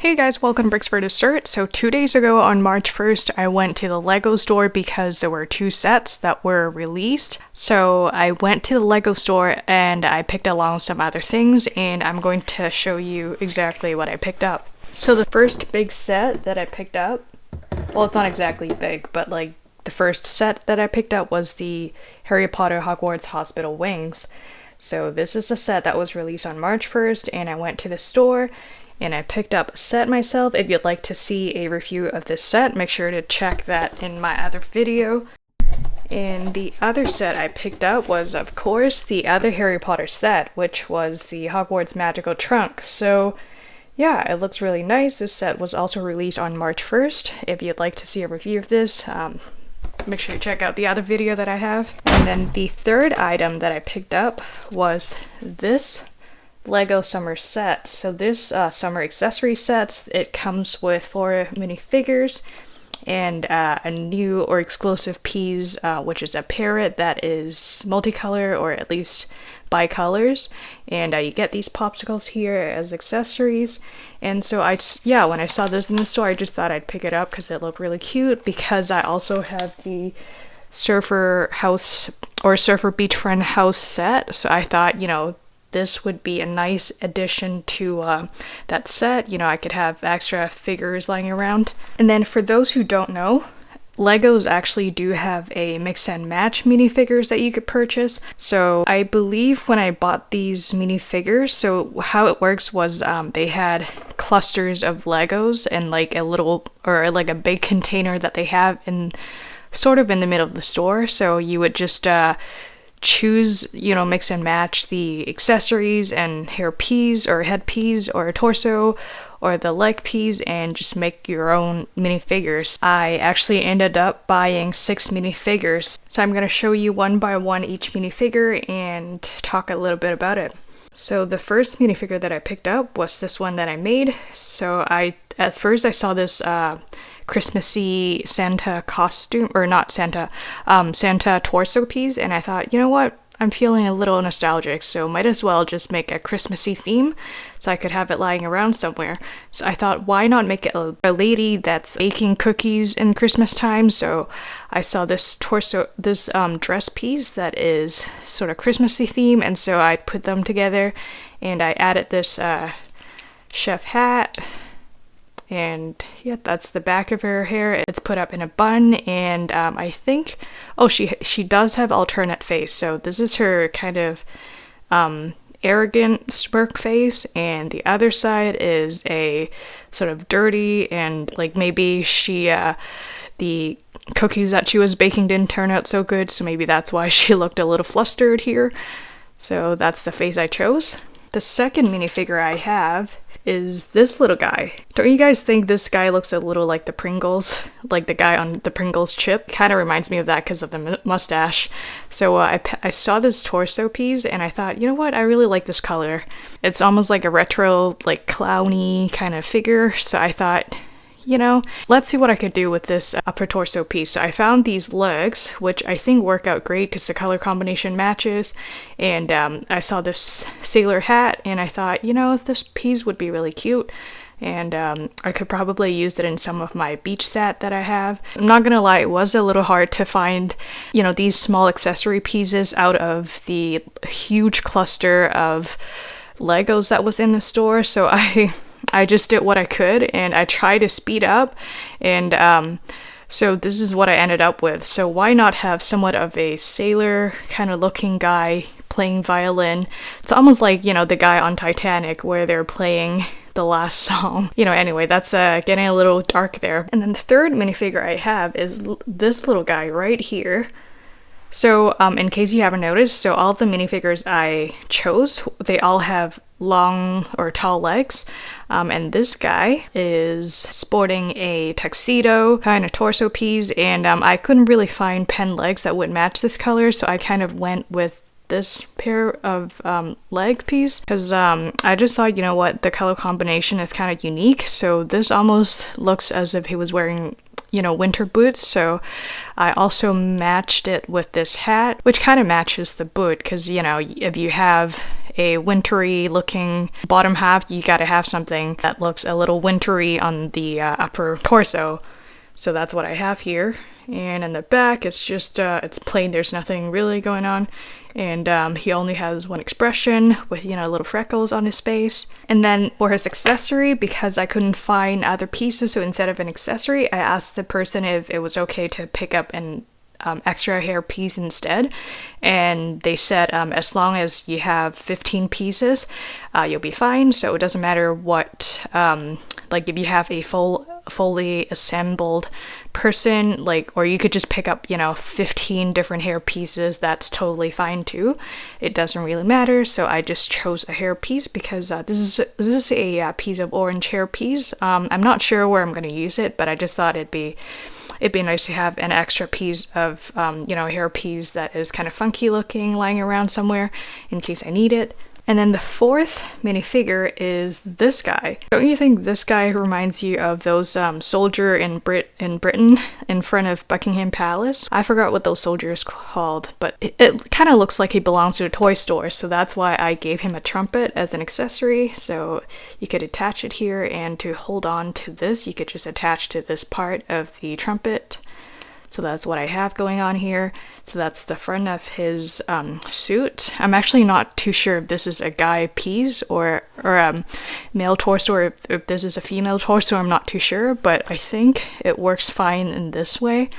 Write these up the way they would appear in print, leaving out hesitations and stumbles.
Hey guys, welcome to Bricks for Dessert. So 2 days ago on March 1st, I went to the Lego store because there were 2 sets that were released. So I went to the Lego store and I picked along some other things, and I'm going to show you exactly what I picked up. So the first big set that I picked up, well, it's not exactly big, but like the first set that I picked up was the Harry Potter Hogwarts Hospital Wings. So this is a set that was released on March 1st, and I went to the store and I picked up a set myself. If you'd like to see a review of this set, make sure to check that in my other video. And the other set I picked up was, of course, the other Harry Potter set, which was the Hogwarts Magical Trunk. So yeah, it looks really nice. This set was also released on March 1st. If you'd like to see a review of this, make sure you check out the other video that I have. And then the third item that I picked up was this Lego summer set. So this summer accessory sets, it comes with 4 minifigures and a new or exclusive piece, which is a parrot that is multicolor or at least bicolors, and you get these popsicles here as accessories. And so when I saw this in the store, I just thought I'd pick it up because it looked really cute, because I also have the surfer house or surfer beachfront house set. So I thought, this would be a nice addition to that set. I could have extra figures lying around. And then for those who don't know, Legos actually do have a mix and match minifigures that you could purchase. So I believe when I bought these minifigures, so how it works was they had clusters of Legos and like a little, or like a big container that they have in sort of in the middle of the store. So you would just choose, mix and match the accessories and hair piece or head piece or torso or the leg piece and just make your own minifigures. I actually ended up buying 6 minifigures. So I'm going to show you one by one each minifigure and talk a little bit about it. So the first minifigure that I picked up was this one that I made. So at first I saw this Christmassy Santa costume, or not Santa, Santa torso piece, and I thought, you know what, I'm feeling a little nostalgic, so might as well just make a Christmassy theme so I could have it lying around somewhere. So I thought, why not make it a lady that's baking cookies in Christmas time? So I saw this dress piece that is sort of Christmassy theme, and so I put them together and I added this chef hat. And yeah, that's the back of her hair. It's put up in a bun, and I think, she does have alternate face. So this is her kind of arrogant smirk face, and the other side is a sort of dirty, and like maybe the cookies that she was baking didn't turn out so good, so maybe that's why she looked a little flustered here. So that's the face I chose. The second minifigure I have is this little guy. Don't you guys think this guy looks a little like the Pringles? Like the guy on the Pringles chip? Kind of reminds me of that because of the mustache. So I saw this torso piece and I thought, you know what? I really like this color. It's almost like a retro, like clowny kind of figure. So I thought, let's see what I could do with this upper torso piece. So I found these legs, which I think work out great because the color combination matches. And I saw this sailor hat and I thought, this piece would be really cute. And I could probably use it in some of my beach set that I have. I'm not gonna lie, it was a little hard to find, these small accessory pieces out of the huge cluster of Legos that was in the store. So I just did what I could and I tried to speed up, and so this is what I ended up with. So why not have somewhat of a sailor kind of looking guy playing violin? It's almost like, the guy on Titanic where they're playing the last song. Anyway, that's getting a little dark there. And then the third minifigure I have is this little guy right here. So in case you haven't noticed, so all of the minifigures I chose, they all have long or tall legs, and this guy is sporting a tuxedo kind of torso piece, and I couldn't really find pen legs that would match this color, so I kind of went with this pair of leg piece because I just thought, the color combination is kind of unique. So this almost looks as if he was wearing winter boots. So I also matched it with this hat, which kind of matches the boot because, if you have a wintry looking bottom half, you gotta have something that looks a little wintry on the upper torso. So that's what I have here. And in the back, it's just, it's plain, there's nothing really going on. And he only has one expression with, you know, little freckles on his face. And then for his accessory, because I couldn't find other pieces, so instead of an accessory, I asked the person if it was okay to pick up an extra hair piece instead, and they said as long as you have 15 pieces, you'll be fine. So it doesn't matter what, like if you have a fully assembled person, like, or you could just pick up, you know, 15 different hair pieces, that's totally fine too. It doesn't really matter. So I just chose a hair piece because this is a piece of orange hair piece. I'm not sure where I'm going to use it, but I just thought it'd be nice to have an extra piece of, you know, hair piece that is kind of funky looking lying around somewhere in case I need it. And then the fourth minifigure is this guy. Don't you think this guy reminds you of those soldier in Britain in front of Buckingham Palace? I forgot what those soldiers called, but it kind of looks like he belongs to a toy store, so that's why I gave him a trumpet as an accessory. So you could attach it here, and to hold on to this, you could just attach to this part of the trumpet. So that's what I have going on here. So that's the front of his suit. I'm actually not too sure if this is a guy piece or male torso, or if this is a female torso. I'm not too sure, but I think it works fine in this way.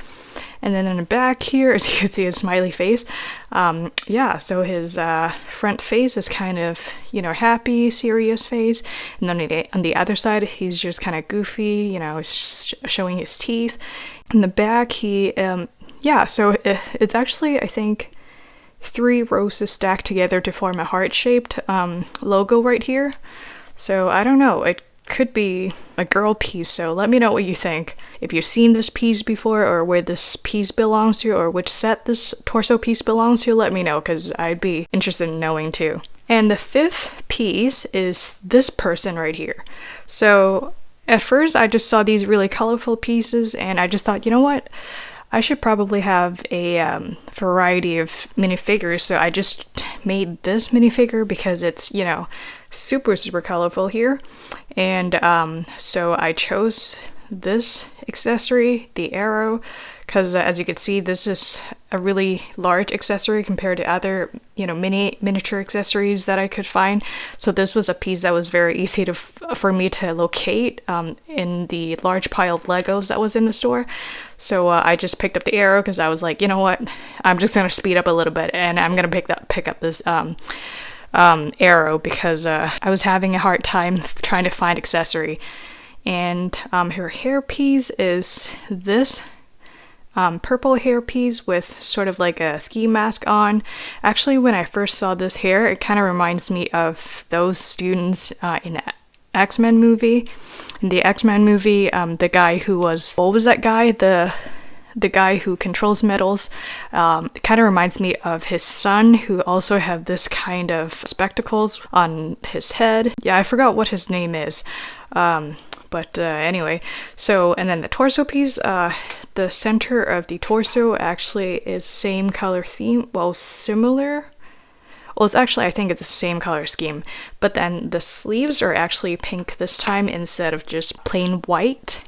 And then in the back here, as you can see, a smiley face. Yeah, so his front face is kind of, you know, happy, serious face. And then on the other side, he's just kind of goofy, you know, showing his teeth. In the back, he, yeah, so it's actually, I think, 3 roses stacked together to form a heart-shaped logo right here. So I don't know, it could be a girl piece, so let me know what you think. If you've seen this piece before, or where this piece belongs to, or which set this torso piece belongs to, let me know, because I'd be interested in knowing too. And the 5th piece is this person right here. So at first I just saw these really colorful pieces, and I just thought, you know what? I should probably have a variety of minifigures, so I just made this minifigure because it's, you know, super colorful here. And so I chose this accessory, the arrow, because as you can see, this is a really large accessory compared to other, you know, miniature accessories that I could find. So this was a piece that was very easy for me to locate in the large pile of Legos that was in the store. So I just picked up the arrow because I was like, you know what, I'm just gonna speed up a little bit, and I'm gonna pick up this arrow because I was having a hard time trying to find accessory. And her hairpiece is this purple hairpiece with sort of like a ski mask on. Actually, when I first saw this hair, it kind of reminds me of those students in X-Men movie. In the X-Men movie, the guy who was, what was that guy? The guy who controls metals. It kind of reminds me of his son, who also have this kind of spectacles on his head. Yeah, I forgot what his name is. But anyway, so, and then the torso piece, the center of the torso actually is same color theme, well, similar. Well, it's actually, I think it's the same color scheme, but then the sleeves are actually pink this time instead of just plain white.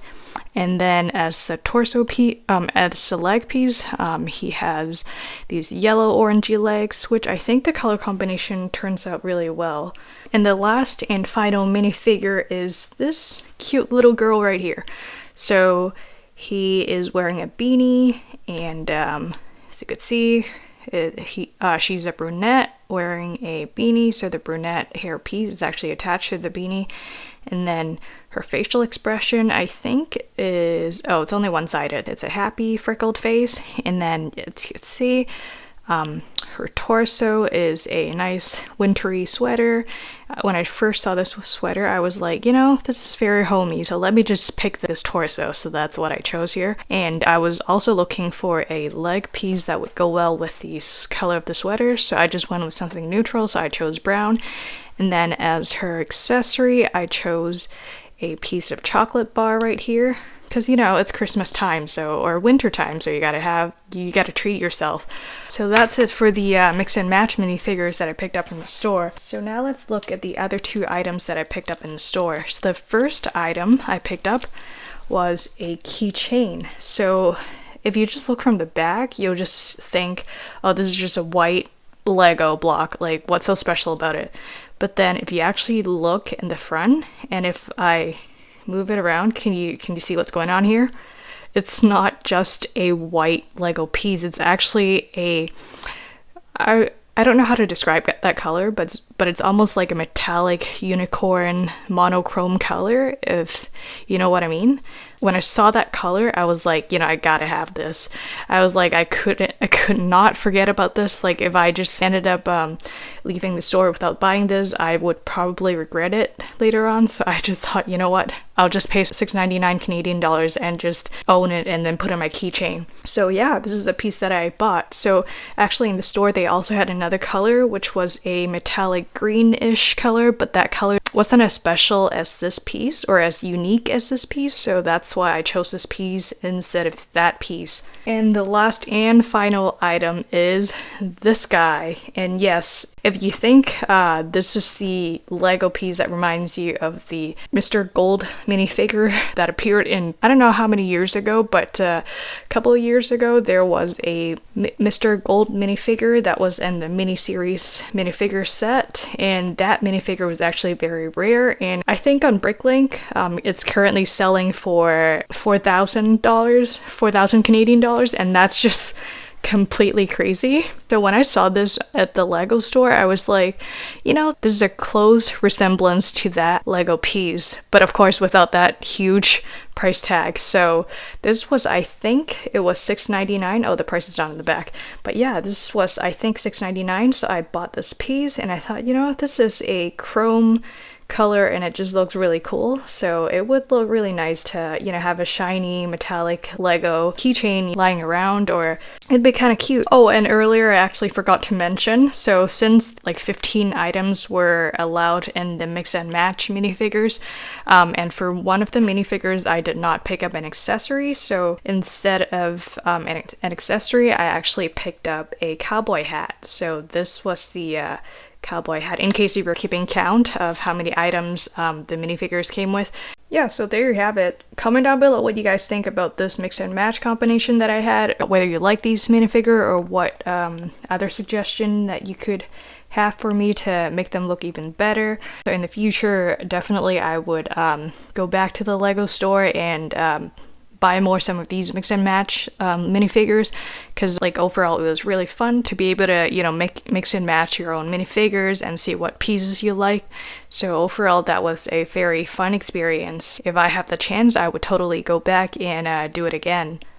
And then as the torso piece, as the leg piece, he has these yellow orangey legs, which I think the color combination turns out really well. And the last and final minifigure is this cute little girl right here. So he is wearing a beanie, and as you could see, she's a brunette wearing a beanie, so the brunette hair piece is actually attached to the beanie. And then her facial expression, I think, is, oh, it's only one-sided. It's a happy freckled face. And then, as you can see, her torso is a nice wintry sweater. When I first saw this sweater, I was like, you know, this is very homey, so let me just pick this torso. So that's what I chose here. And I was also looking for a leg piece that would go well with the color of the sweater, so I just went with something neutral, so I chose brown. And then as her accessory, I chose a piece of chocolate bar right here because you know it's Christmas time, so or winter time, so you gotta treat yourself. So that's it for the mix and match minifigures that I picked up in the store. So now let's look at the other two items that I picked up in the store. So the first item I picked up was a keychain. So if you just look from the back, you'll just think, oh, this is just a white Lego block, like what's so special about it? But then if you actually look in the front, and if I move it around, can you see what's going on here? It's not just a white Lego piece, it's actually I don't know how to describe that color, but it's almost like a metallic unicorn monochrome color, if you know what I mean. When I saw that color, I was like, you know, I gotta have this. I was like, I could not forget about this. Like, if I just ended up leaving the store without buying this, I would probably regret it later on. So I just thought, you know what, I'll just pay $6.99 Canadian dollars and just own it and then put in my keychain. So yeah, this is a piece that I bought. So actually in the store, they also had another color, which was a metallic greenish color, but that color wasn't as special as this piece or as unique as this piece. So that's why I chose this piece instead of that piece. And the last and final item is this guy. And yes, if you think this is the Lego piece that reminds you of the Mr. Gold minifigure that appeared in, I don't know how many years ago, but a couple of years ago, there was a Mr. Gold minifigure that was in the miniseries minifigure set. And that minifigure was actually very rare. And I think on Bricklink, it's currently selling for $4,000 Canadian dollars, and that's just completely crazy. So when I saw this at the Lego store, I was like, you know, this is a close resemblance to that Lego piece, but of course without that huge price tag. So this was, I think it was $6.99. Oh, the price is down in the back. But yeah, this was, I think, $6.99. So I bought this piece and I thought, you know, this is a chrome color and it just looks really cool, so it would look really nice to, you know, have a shiny metallic Lego keychain lying around, or it'd be kind of cute. Oh, and earlier I actually forgot to mention, so since like 15 items were allowed in the mix and match minifigures, and for one of the minifigures I did not pick up an accessory, so instead of an accessory I actually picked up a cowboy hat. So this was the cowboy hat, in case you were keeping count of how many items the minifigures came with. Yeah, so there you have it. Comment down below what you guys think about this mix and match combination that I had, whether you like these minifigure or what other suggestion that you could have for me to make them look even better. So in the future, definitely I would go back to the Lego store and buy more some of these mix and match minifigures, because like overall it was really fun to be able to, you know, mix and match your own minifigures and see what pieces you like. So overall that was a very fun experience. If I have the chance, I would totally go back and do it again.